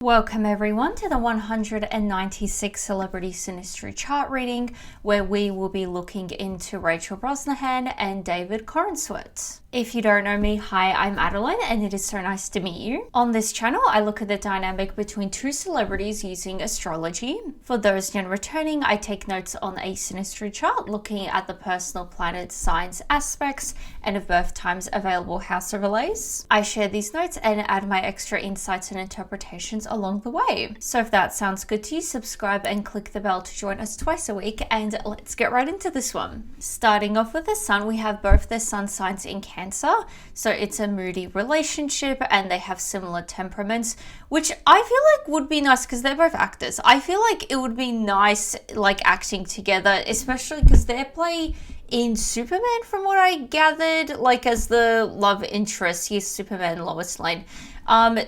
Welcome everyone to the 196 Celebrity Synastry chart reading, where we will be looking into Rachel Brosnahan and David Corenswet. If you don't know me, hi, I'm Adeline and it is so nice to meet you. On this channel, I look at the dynamic between two celebrities using astrology. For those new and returning, I take notes on a Synastry chart looking at the personal planets, signs, aspects, and of birth times available house overlays. I share these notes and add my extra insights and interpretations along the way. So if that sounds good to you, subscribe and click the bell to join us twice a week, and let's get right into this one. Starting off with the sun, we have both their sun signs in Cancer, so it's a moody relationship and they have similar temperaments, which I feel like would be nice because they're both actors. I feel like it would be nice like acting together, especially because they play in Superman, from what I gathered, like as the love interest. He's Superman, Lois Lane.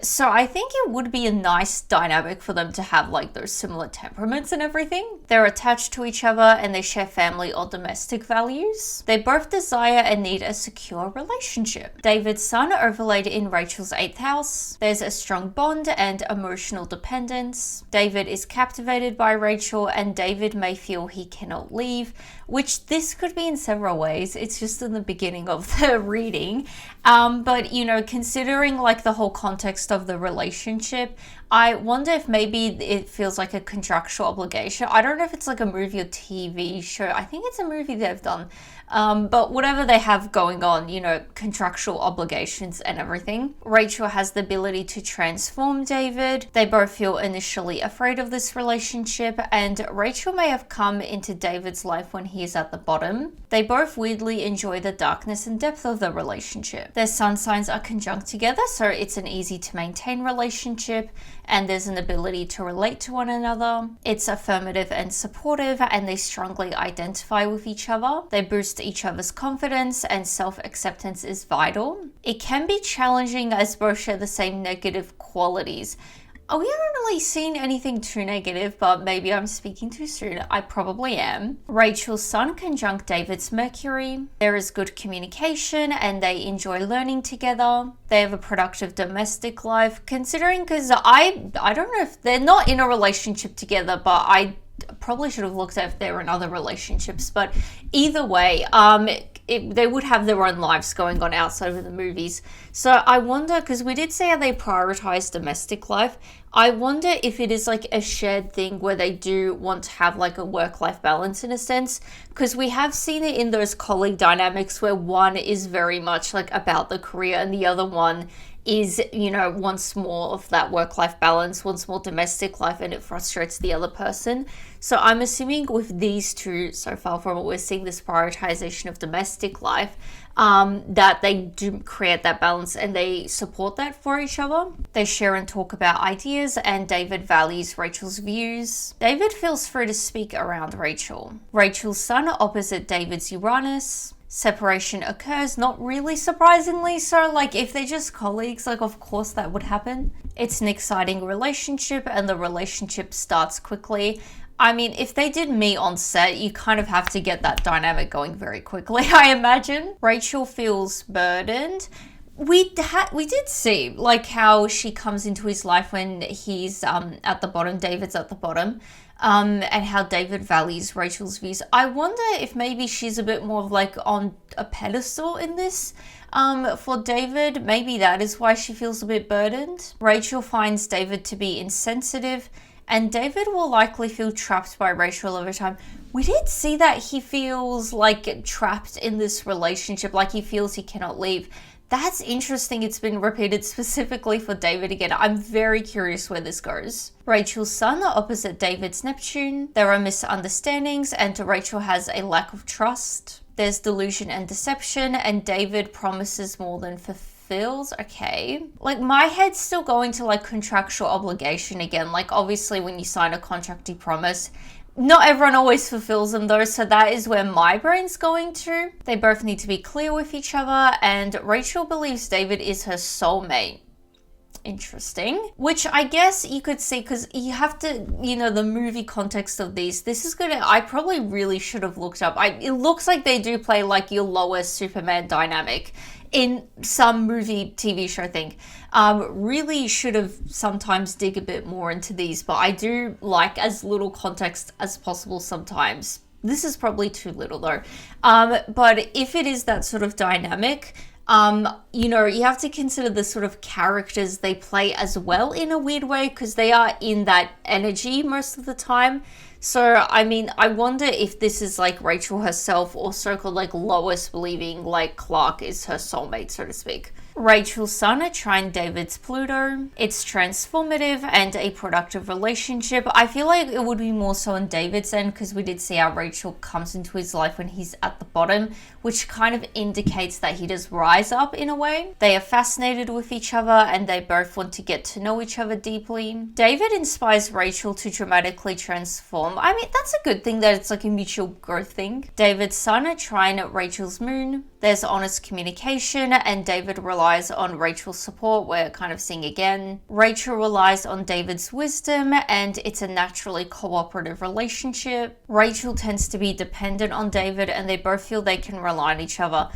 So I think it would be a nice dynamic for them to have like those similar temperaments and everything. They're attached to each other and they share family or domestic values. They both desire and need a secure relationship. David's sun overlaid in Rachel's 8th house. There's a strong bond and emotional dependence. David is captivated by Rachel and David may feel he cannot leave, which this could be in several ways. It's just in the beginning of the reading. But you know, considering like the whole context of the relationship, I wonder if maybe it feels like a contractual obligation. I don't know if it's like a movie or TV show. I think it's a movie they've done. But whatever they have going on, you know, contractual obligations and everything. Rachel has the ability to transform David. They both feel initially afraid of this relationship, and Rachel may have come into David's life when he is at the bottom. They both weirdly enjoy the darkness and depth of the relationship. Their sun signs are conjunct together, so it's an easy to maintain relationship, and there's an ability to relate to one another. It's affirmative and supportive, and they strongly identify with each other. They boost each other's confidence, and self-acceptance is vital. It can be challenging as both share the same negative qualities. We haven't really seen anything too negative, but maybe I'm speaking too soon. I probably am. Rachel's sun conjunct David's Mercury. There is good communication and they enjoy learning together. They have a productive domestic life, considering, because I don't know if they're not in a relationship together, but I probably should have looked at if they were in other relationships. But either way, they would have their own lives going on outside of the movies. So I wonder, because we did say how they prioritize domestic life, I wonder if it is like a shared thing where they do want to have like a work-life balance in a sense, because we have seen it in those colleague dynamics where one is very much like about the career and the other one is, you know, wants more of that work-life balance, wants more domestic life, and it frustrates the other person. So I'm assuming with these two so far, from what we're seeing, this prioritization of domestic life, that they do create that balance and they support that for each other. They share and talk about ideas, and David values Rachel's views. David feels free to speak around Rachel. Rachel's sun opposite David's Uranus. Separation occurs, not really surprisingly. So like if they're just colleagues, like of course that would happen. It's an exciting relationship and the relationship starts quickly. I mean, if they did meet on set, you kind of have to get that dynamic going very quickly, I imagine. Rachel feels burdened. We did see like how she comes into his life when he's at the bottom, David's at the bottom. And how David values Rachel's views. I wonder if maybe she's a bit more of like on a pedestal in this for David. Maybe that is why she feels a bit burdened. Rachel finds David to be insensitive, and David will likely feel trapped by Rachel over time. We did see that he feels like trapped in this relationship, like he feels he cannot leave. That's interesting. It's been repeated specifically for David again. I'm very curious where this goes. Rachel's sun are opposite David's Neptune. There are misunderstandings and Rachel has a lack of trust. There's delusion and deception, and David promises more than fulfills. Okay. Like my head's still going to like contractual obligation again. Like obviously when you sign a contract, you promise. Not everyone always fulfills them though, so that is where my brain's going to. They both need to be clear with each other, and Rachel believes David is her soulmate. Interesting. Which I guess you could see, because you have to, you know, the movie context of these. This is gonna, I probably really should have looked up. It looks like they do play like your Lois Superman dynamic in some movie, TV show thing. Really should have sometimes dig a bit more into these, but I do like as little context as possible sometimes. This is probably too little though. But if it is that sort of dynamic, you know, you have to consider the sort of characters they play as well in a weird way, because they are in that energy most of the time. So, I mean, I wonder if this is like Rachel herself, or so-called like Lois believing like Clark is her soulmate, so to speak. Rachel's Sun trine David's Pluto. It's transformative and a productive relationship. I feel like it would be more so on David's end, because we did see how Rachel comes into his life when he's at the bottom, which kind of indicates that he does rise up in a way. They are fascinated with each other and they both want to get to know each other deeply. David inspires Rachel to dramatically transform. I mean, that's a good thing that it's like a mutual growth thing. David's Sun trine Rachel's Moon. There's honest communication and David relies on Rachel's support. We're kind of seeing again. Rachel relies on David's wisdom and it's a naturally cooperative relationship. Rachel tends to be dependent on David and they both feel they can rely on each other.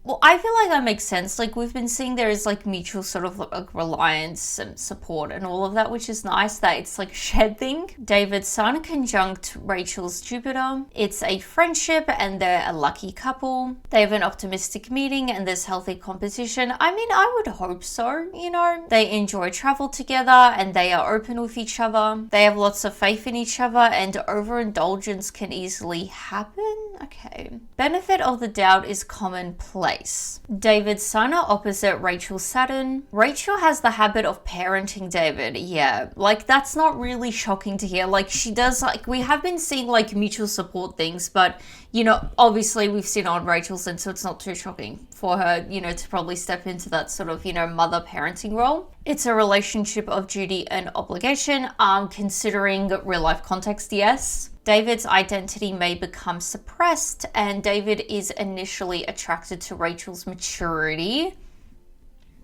Well, I feel like that makes sense. Like, we've been seeing there is like mutual sort of like reliance and support and all of that, which is nice that it's like a shared thing. David's Sun conjunct Rachel's Jupiter. It's a friendship and they're a lucky couple. They have an optimistic meeting and there's healthy competition. I mean, I would hope so, you know. They enjoy travel together and they are open with each other. They have lots of faith in each other and overindulgence can easily happen. Okay. Benefit of the doubt is commonplace. David's Sun opposite Rachel's Saturn. Rachel has the habit of parenting David. Yeah, like that's not really shocking to hear. Like she does, like we have been seeing like mutual support things, but you know, obviously we've seen on Rachel's end, so it's not too shocking for her, you know, to probably step into that sort of, you know, mother parenting role. It's a relationship of duty and obligation, considering real life context, yes. David's identity may become suppressed and David is initially attracted to Rachel's maturity.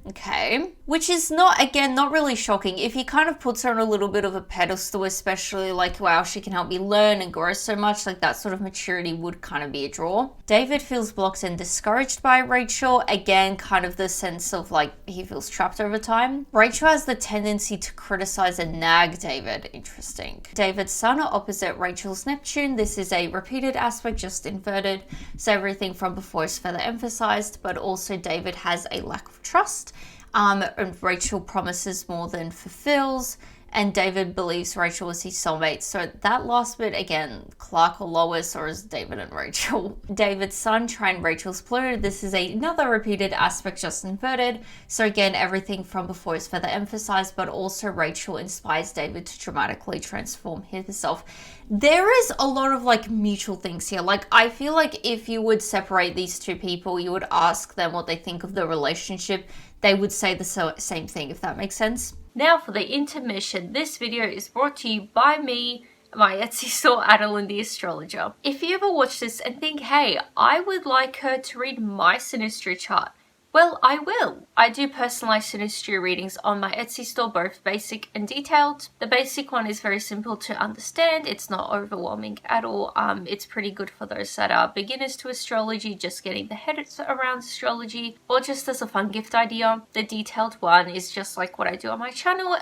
Okay. Which is not, again, not really shocking. If he kind of puts her on a little bit of a pedestal, especially like, wow, she can help me learn and grow so much, like that sort of maturity would kind of be a draw. David feels blocked and discouraged by Rachel. Again, kind of the sense of like he feels trapped over time. Rachel has the tendency to criticize and nag David. Interesting. David's Sun opposite Rachel's Neptune. This is a repeated aspect, just inverted. So everything from before is further emphasized, but also David has a lack of trust. And Rachel promises more than fulfills, and David believes Rachel is his soulmate. So that last bit, again, Clark or Lois, or is David and Rachel? David's Sun trine Rachel's Pluto. This is another repeated aspect, just inverted. So again, everything from before is further emphasized, but also Rachel inspires David to dramatically transform himself. There is a lot of like mutual things here. Like I feel like if you would separate these two people, you would ask them what they think of the relationship. They would say the same thing, if that makes sense. Now for the intermission. This video is brought to you by me, my Etsy store, Adeline the Astrologer. If you ever watch this and think, hey, I would like her to read my Synastry chart, well, I will. I do personalized Synastry readings on my Etsy store, both basic and detailed. The basic one is very simple to understand. It's not overwhelming at all. It's pretty good for those that are beginners to astrology, just getting the head around astrology, or just as a fun gift idea. The detailed one is just like what I do on my channel,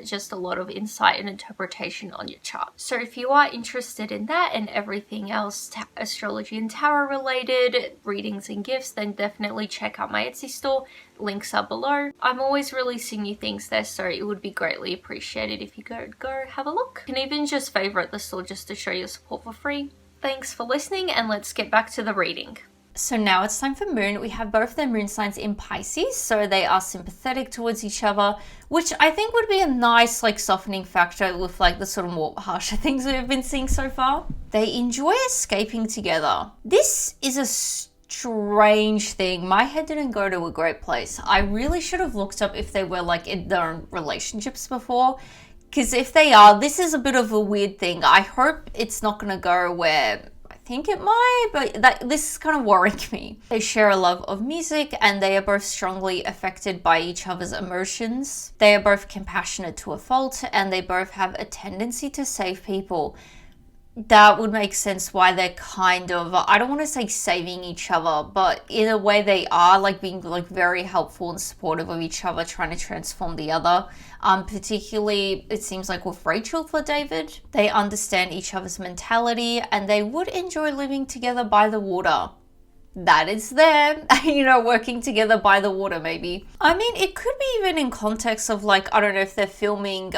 just a lot of insight and interpretation on your chart. So if you are interested in that and everything else astrology and tarot related, readings and gifts, then definitely check out my Etsy store. Links are below. I'm always releasing new things there, so it would be greatly appreciated if you go have a look. You can even just favorite the store just to show your support for free. Thanks for listening, and let's get back to the reading. So now it's time for Moon. We have both their moon signs in Pisces, so they are sympathetic towards each other, which I think would be a nice like softening factor with like the sort of more harsher things we've been seeing so far. They enjoy escaping together. This is a strange thing. My head didn't go to a great place. I really should have looked up if they were like in their own relationships before, because if they are, this is a bit of a weird thing. I hope it's not going to go where I think it might, but this is kind of worrying me. They share a love of music and they are both strongly affected by each other's emotions. They are both compassionate to a fault and they both have a tendency to save people. that would make sense why they're kind of, I don't want to say saving each other, but in a way they are, like being like very helpful and supportive of each other, trying to transform the other. Particularly, it seems like with Rachel for David, they understand each other's mentality and they would enjoy living together by the water. That is them, working together by the water maybe. I mean, it could be even in context of like, I don't know if they're filming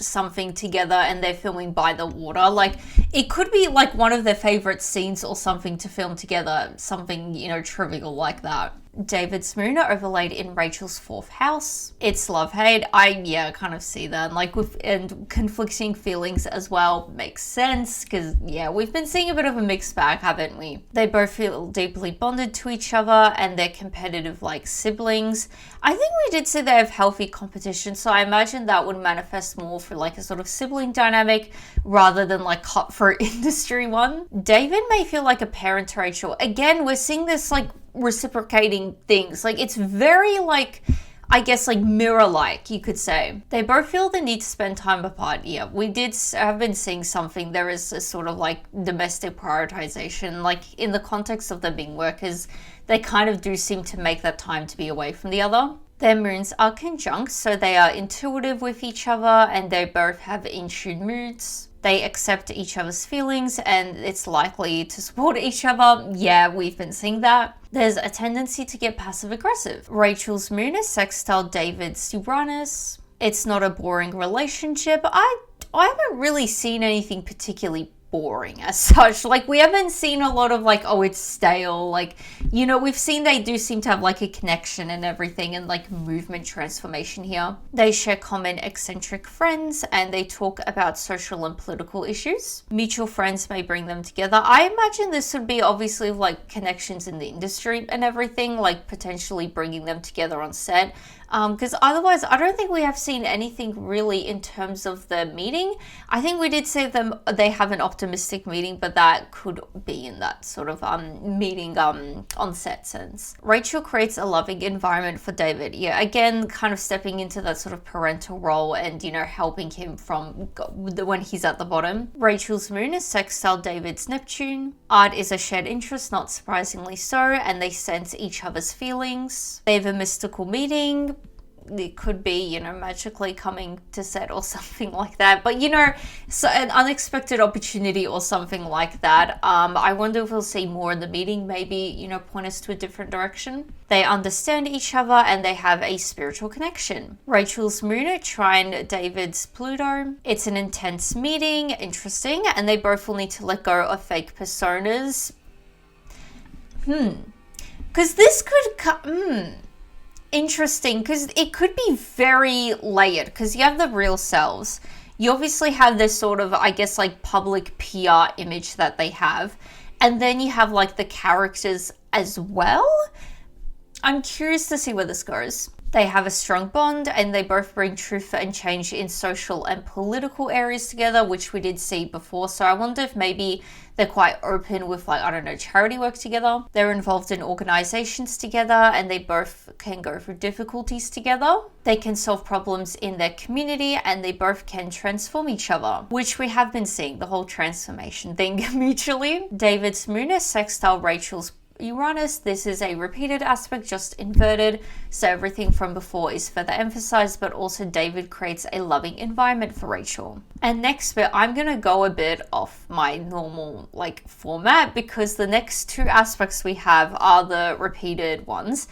something together and they're filming by the water. Like, it could be like one of their favorite scenes or something to film together, something, trivial like that. David's moon are overlaid in Rachel's 4th house. It's love-hate. I kind of see that. Like, and conflicting feelings as well makes sense because, we've been seeing a bit of a mixed bag, haven't we? They both feel deeply bonded to each other and they're competitive like siblings. I think we did say they have healthy competition, so I imagine that would manifest more for like a sort of sibling dynamic rather than like cutthroat industry one. David may feel like a parent to Rachel. Again, we're seeing this like reciprocating things. Like, it's very like, I guess, like mirror-like, you could say. They both feel the need to spend time apart. Yeah, we have been seeing something. There is a sort of like domestic prioritization, like in the context of them being workers, they kind of do seem to make that time to be away from the other. Their moons are conjunct, so they are intuitive with each other and they both have in-tune moods. They accept each other's feelings and it's likely to support each other. Yeah, we've been seeing that. There's a tendency to get passive aggressive. Rachel's moon is sextile David's Uranus. It's not a boring relationship. I haven't really seen anything particularly boring as such. Like, we haven't seen a lot of like, oh, it's stale. Like, we've seen they do seem to have like a connection and everything and like movement transformation here. They share common eccentric friends and they talk about social and political issues. Mutual friends may bring them together. I imagine this would be obviously like connections in the industry and everything, like potentially bringing them together on set. Because otherwise, I don't think we have seen anything really in terms of the meeting. I think we did say they have an optimistic meeting, but that could be in that sort of meeting on set sense. Rachel creates a loving environment for David. Yeah, again, kind of stepping into that sort of parental role and, helping him from when he's at the bottom. Rachel's moon is sextile David's Neptune. Art is a shared interest, not surprisingly so, and they sense each other's feelings. They have a mystical meeting. It could be, magically coming to set or something like that. But, so an unexpected opportunity or something like that. I wonder if we'll see more in the meeting, maybe, point us to a different direction. They understand each other and they have a spiritual connection. Rachel's moon, Trine David's Pluto. It's an intense meeting, interesting, and they both will need to let go of fake personas. Because this could interesting, because it could be very layered, because you have the real selves. You obviously have this sort of, I guess, like public PR image that they have. And then you have like the characters as well. I'm curious to see where this goes. They have a strong bond and they both bring truth and change in social and political areas together, which we did see before. So I wonder if maybe they're quite open with like, I don't know, charity work together. They're involved in organizations together and they both can go through difficulties together. They can solve problems in their community and they both can transform each other, which we have been seeing, the whole transformation thing mutually. David's moon is sextile Rachel's Uranus. This is a repeated aspect, just inverted, so everything from before is further emphasized, but also David creates a loving environment for Rachel. And next bit, I'm gonna go a bit off my normal like format because the next two aspects we have are the repeated ones.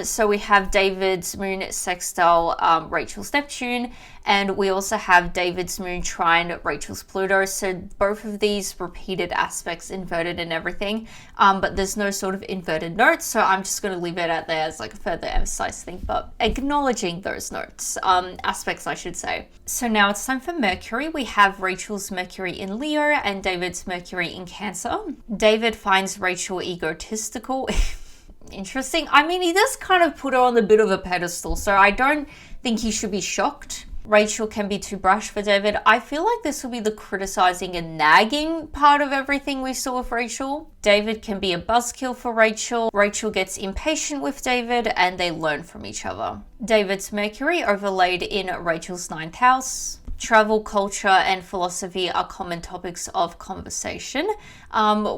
So we have David's moon sextile Rachel's Neptune, and we also have David's moon trine Rachel's Pluto. So both of these repeated aspects inverted and everything, but there's no sort of inverted notes, so I'm just going to leave it out there as like a further emphasized thing, but acknowledging those notes, aspects I should say. So now it's time for Mercury. We have Rachel's Mercury in Leo and David's Mercury in Cancer. David finds Rachel egotistical. Interesting. I mean, he does kind of put her on a bit of a pedestal, so I don't think he should be shocked. Rachel can be too brash for David. I feel like this will be the criticizing and nagging part of everything we saw with Rachel. David can be a buzzkill for Rachel. Rachel gets impatient with David and they learn from each other. David's Mercury overlaid in Rachel's 9th house. Travel, culture, and philosophy are common topics of conversation,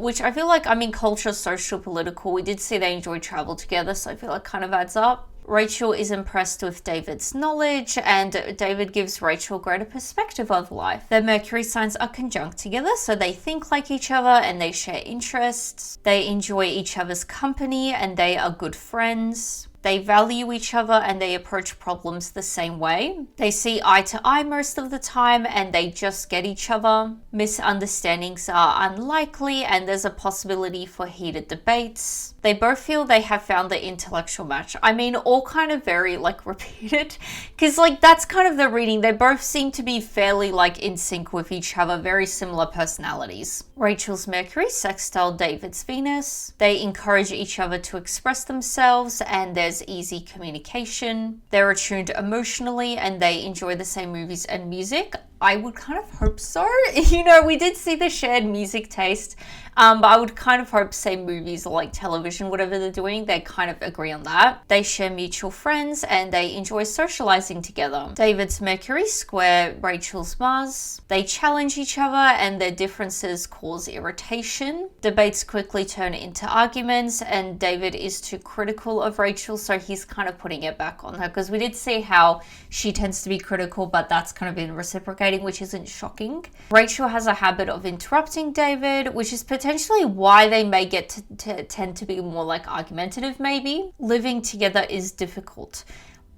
which I feel like, I mean, culture, social, political, we did see they enjoy travel together, so I feel like kind of adds up. Rachel is impressed with David's knowledge, and David gives Rachel greater perspective of life. Their Mercury signs are conjunct together, so they think like each other and they share interests. They enjoy each other's company and they are good friends. They value each other and they approach problems the same way. They see eye to eye most of the time and they just get each other. Misunderstandings are unlikely and there's a possibility for heated debates. They both feel they have found the intellectual match. I mean, all kind of very like repeated, because like that's kind of the reading. They both seem to be fairly like in sync with each other, very similar personalities. Rachel's Mercury sextile David's Venus. They encourage each other to express themselves and there's easy communication. They're attuned emotionally and they enjoy the same movies and music. I would kind of hope so. You know, we did see the shared music taste, but I would kind of hope same movies or like television, whatever they're doing, they kind of agree on that. They share mutual friends and they enjoy socializing together. David's Mercury square Rachel's Mars. They challenge each other and their differences cause irritation. Debates quickly turn into arguments and David is too critical of Rachel, so he's kind of putting it back on her, because we did see how she tends to be critical, but that's kind of been reciprocated, which isn't shocking. Rachel has a habit of interrupting David, which is potentially why they may get to tend to be more like argumentative maybe. Living together is difficult.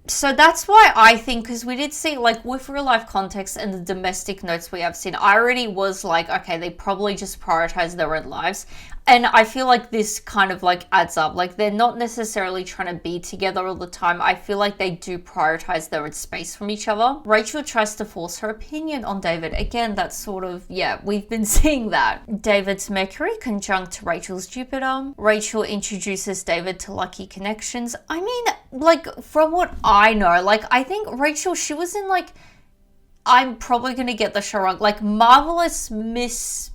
So that's why I think, because we did see like with real life context and the domestic notes we have seen, I already was like, okay, they probably just prioritize their own lives. And I feel like this kind of like adds up. Like they're not necessarily trying to be together all the time. I feel like they do prioritize their own space from each other. Rachel tries to force her opinion on David. Again, that's sort of, yeah, we've been seeing that. David's Mercury conjunct Rachel's Jupiter. Rachel introduces David to lucky connections. I mean, like from what I know, like I think Rachel, she was in like, I'm probably going to get the show wrong, like Marvelous Miss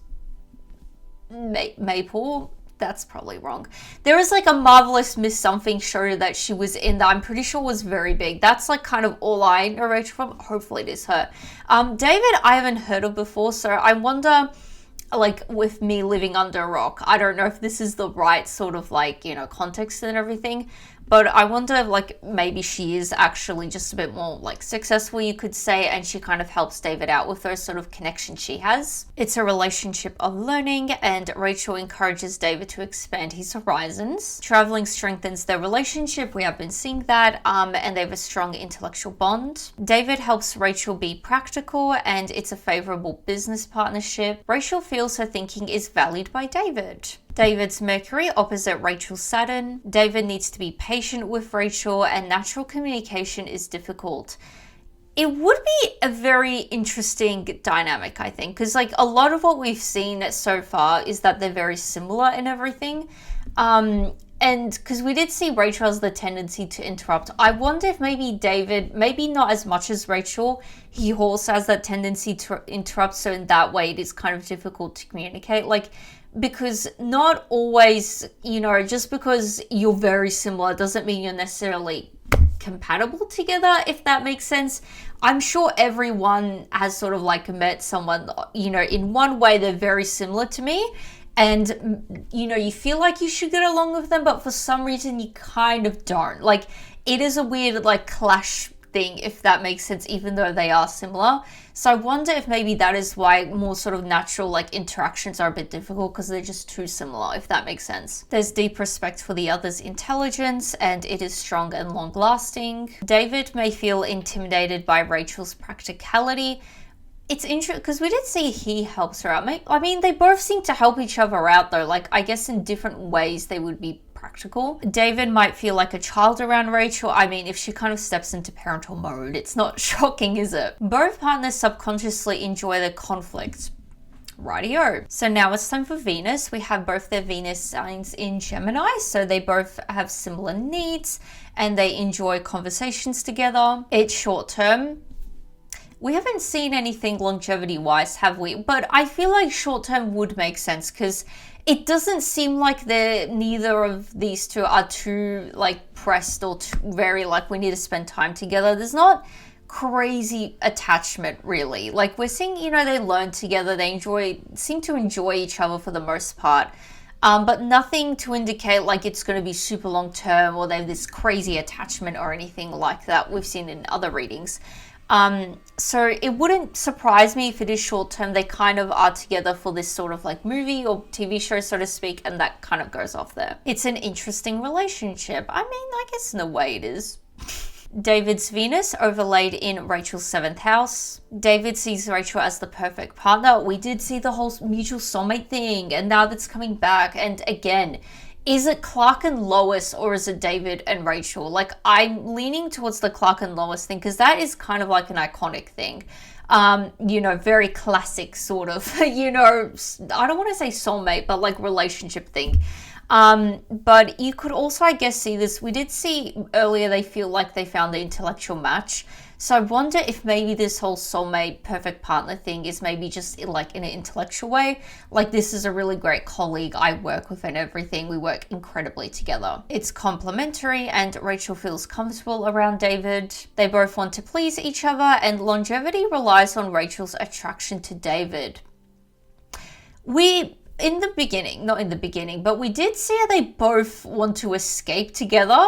Maple, that's probably wrong. There is like a Marvelous Miss something show that she was in that I'm pretty sure was very big. That's like kind of all I know Rachel from. Hopefully it is her. David I haven't heard of before, so I wonder, like with me living under a rock, I don't know if this is the right sort of like, you know, context and everything, but I wonder if like maybe she is actually just a bit more like successful, you could say, and she kind of helps David out with those sort of connections she has. It's a relationship of learning and Rachel encourages David to expand his horizons. Traveling strengthens their relationship, we have been seeing that, and they have a strong intellectual bond. David helps Rachel be practical and it's a favorable business partnership. Rachel feels her thinking is valued by David. David's Mercury opposite Rachel's Saturn. David needs to be patient with Rachel and natural communication is difficult. It would be a very interesting dynamic, I think, because like a lot of what we've seen so far is that they're very similar in everything. And because we did see Rachel has the tendency to interrupt, I wonder if maybe David, maybe not as much as Rachel, he also has that tendency to interrupt, so in that way it is kind of difficult to communicate. Like, because not always, you know, just because you're very similar doesn't mean you're necessarily compatible together, if that makes sense. I'm sure everyone has sort of like met someone, you know, in one way they're very similar to me, and you know, you feel like you should get along with them, but for some reason you kind of don't. Like, it is a weird like clash thing, if that makes sense, even though they are similar. So I wonder if maybe that is why more sort of natural like interactions are a bit difficult, because they're just too similar, if that makes sense. There's deep respect for the other's intelligence and it is strong and long lasting. David may feel intimidated by Rachel's practicality. It's interesting because we did see he helps her out. I mean, they both seem to help each other out though. Like, I guess in different ways they would be practical. David might feel like a child around Rachel. I mean, if she kind of steps into parental mode, it's not shocking, is it? Both partners subconsciously enjoy the conflict. Rightio. So now it's time for Venus. We have both their Venus signs in Gemini, so they both have similar needs and they enjoy conversations together. It's short term. We haven't seen anything longevity-wise, have we? But I feel like short-term would make sense because it doesn't seem like neither of these two are too like pressed or too very like we need to spend time together. There's not crazy attachment, really. Like, we're seeing, you know, they learn together, they seem to enjoy each other for the most part. But nothing to indicate like it's going to be super long term or they have this crazy attachment or anything like that we've seen in other readings. So it wouldn't surprise me if it is short term. They kind of are together for this sort of like movie or TV show, so to speak, and that kind of goes off there. It's an interesting relationship. I mean, I guess in a way it is. David's Venus overlaid in Rachel's 7th house. David sees Rachel as the perfect partner. We did see the whole mutual soulmate thing, and now that's coming back. And again, is it Clark and Lois or is it David and Rachel? Like, I'm leaning towards the Clark and Lois thing because that is kind of like an iconic thing. You know, very classic sort of, you know, I don't want to say soulmate, but like relationship thing. But you could also, I guess, see this. We did see earlier they feel like they found the intellectual match. So I wonder if maybe this whole soulmate perfect partner thing is maybe just like in an intellectual way. Like, this is a really great colleague I work with and everything. We work incredibly together. It's complementary and Rachel feels comfortable around David. They both want to please each other and longevity relies on Rachel's attraction to David. In the beginning, not in the beginning, but we did see how they both want to escape together.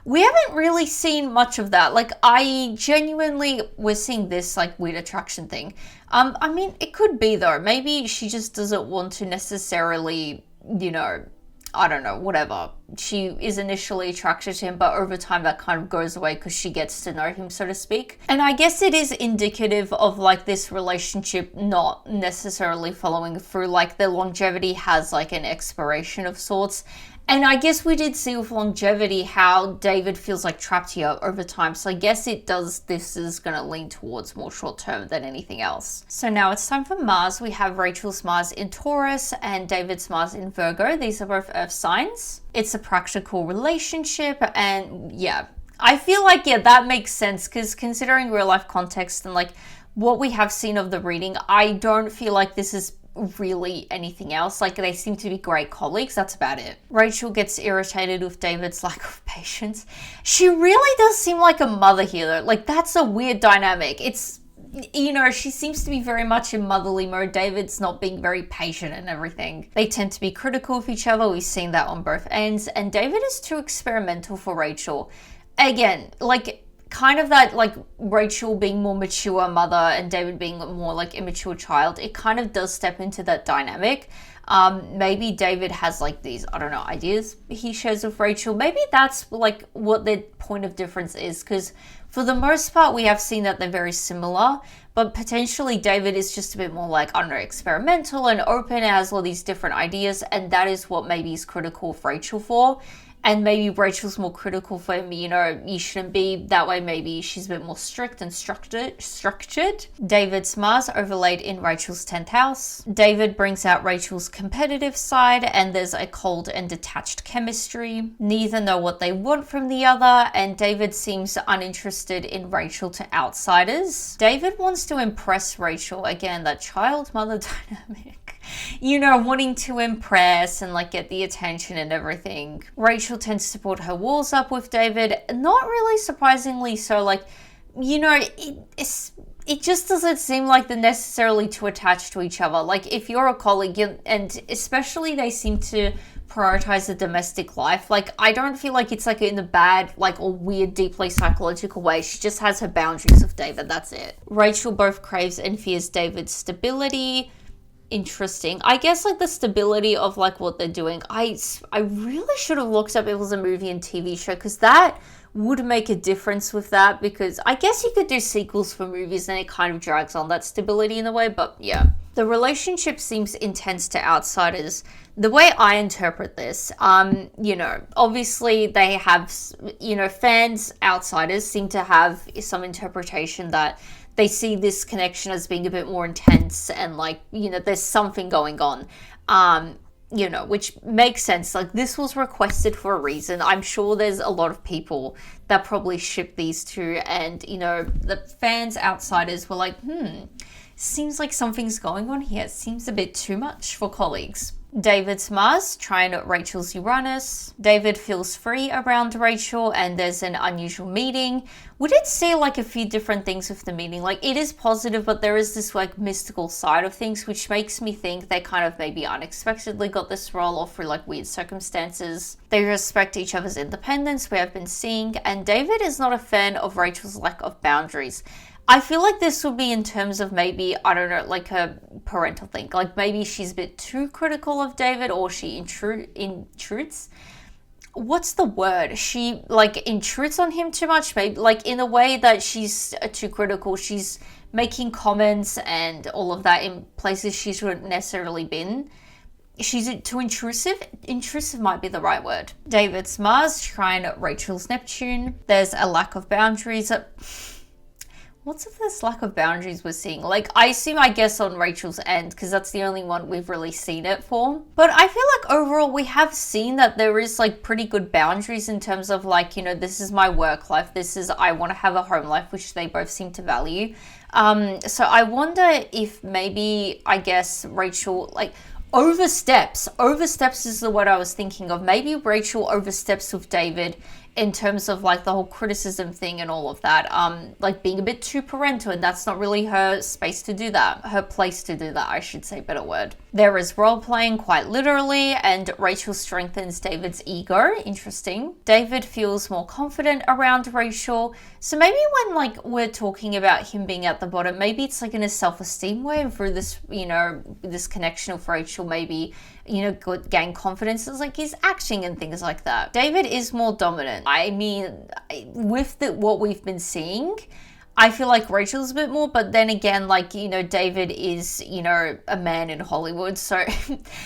We haven't really seen much of that. Like, I genuinely, we're seeing this like weird attraction thing. I mean, it could be though. Maybe she just doesn't want to necessarily, you know, I don't know, whatever. She is initially attracted to him, but over time that kind of goes away because she gets to know him, so to speak. And I guess it is indicative of like this relationship not necessarily following through. Like, the longevity has like an expiration of sorts. And I guess we did see with longevity how David feels like trapped here over time. So I guess this is going to lean towards more short term than anything else. So now it's time for Mars. We have Rachel's Mars in Taurus and David's Mars in Virgo. These are both Earth signs. It's a practical relationship and yeah, I feel like, yeah, that makes sense because considering real life context and like what we have seen of the reading, I don't feel like this is really anything else. Like, they seem to be great colleagues. That's about it. Rachel gets irritated with David's lack of patience. She really does seem like a mother here though. Like, that's a weird dynamic. It's, you know, she seems to be very much in motherly mode. David's not being very patient and everything. They tend to be critical of each other. We've seen that on both ends. And David is too experimental for Rachel. Again, like, kind of that like Rachel being more mature mother and David being a more like immature child, it kind of does step into that dynamic. Maybe David has like these, I don't know, ideas he shares with Rachel. Maybe that's like what their point of difference is, because for the most part we have seen that they're very similar, but potentially David is just a bit more like, I don't know, experimental and open, has all these different ideas, and that is what maybe is critical of Rachel for. And maybe Rachel's more critical for him, you know, you shouldn't be that way. Maybe she's a bit more strict and structured. David's Mars overlaid in Rachel's 10th house. David brings out Rachel's competitive side and there's a cold and detached chemistry. Neither know what they want from the other, and David seems uninterested in Rachel to outsiders. David wants to impress Rachel. Again, that child-mother dynamic. You know, wanting to impress and like get the attention and everything. Rachel tends to put her walls up with David, not really surprisingly so. Like, you know, it just doesn't seem like they're necessarily too attached to each other. Like, if you're a colleague, and especially they seem to prioritize the domestic life, like, I don't feel like it's like in a bad, like, or weird, deeply psychological way. She just has her boundaries with David, that's it. Rachel both craves and fears David's stability. Interesting. I guess like the stability of like what they're doing. I really should have looked up if it was a movie and TV show, because that would make a difference with that, because I guess you could do sequels for movies and it kind of drags on that stability in a way, but yeah. The relationship seems intense to outsiders. The way I interpret this, you know, obviously they have, you know, fans, outsiders seem to have some interpretation that they see this connection as being a bit more intense and like, you know, there's something going on, you know, which makes sense. Like, this was requested for a reason. I'm sure there's a lot of people that probably ship these two, and, you know, the fans, outsiders were like, seems like something's going on here. It seems a bit too much for colleagues. David's Mars, Trine Rachel's Uranus. David feels free around Rachel and there's an unusual meeting. We did see like a few different things with the meeting. Like it is positive, but there is this like mystical side of things, which makes me think they kind of maybe unexpectedly got this role or through like weird circumstances. They respect each other's independence, we have been seeing, and David is not a fan of Rachel's lack of boundaries. I feel like this would be in terms of maybe, I don't know, like a parental thing. Like maybe she's a bit too critical of David, or she intrudes. What's the word? She like intrudes on him too much, maybe like in a way that she's too critical. She's making comments and all of that in places she shouldn't necessarily been. She's too intrusive. Intrusive might be the right word. David's Mars, Trine Rachel's Neptune. There's a lack of boundaries. What's with this lack of boundaries we're seeing? Like, I assume, I guess, on Rachel's end, because that's the only one we've really seen it for. But I feel like overall we have seen that there is like pretty good boundaries in terms of like, you know, this is my work life. This is, I want to have a home life, which they both seem to value. So I wonder if maybe, I guess, Rachel, like, oversteps is the word I was thinking of. Maybe Rachel oversteps with David in terms of like the whole criticism thing and all of that, like being a bit too parental, and that's not really her space to do that, her place to do that, I should say, better word. There is role playing quite literally, and Rachel strengthens David's ego. Interesting. David feels more confident around Rachel. So maybe when like we're talking about him being at the bottom, maybe it's like in a self-esteem way, and through this, you know, this connection with Rachel, maybe, you know, gain confidence. It's like he's acting and things like that. David is more dominant. I mean, with what we've been seeing, I feel like Rachel's a bit more, but then again, like, you know, David is, you know, a man in Hollywood, so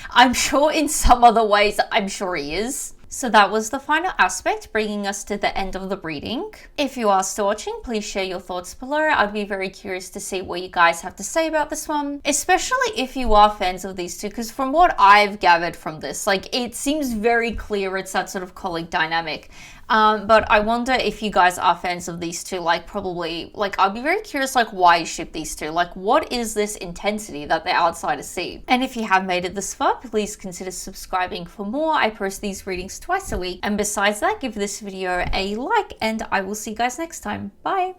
I'm sure in some other ways, I'm sure he is. So that was the final aspect, bringing us to the end of the reading. If you are still watching, please share your thoughts below. I'd be very curious to see what you guys have to say about this one, especially if you are fans of these two, because from what I've gathered from this, like, it seems very clear it's that sort of colleague dynamic. But I wonder if you guys are fans of these two, like probably, like I'd be very curious, like why you ship these two? Like what is this intensity that the outsiders see? And if you have made it this far, please consider subscribing for more. I post these readings twice a week. And besides that, give this video a like and I will see you guys next time. Bye.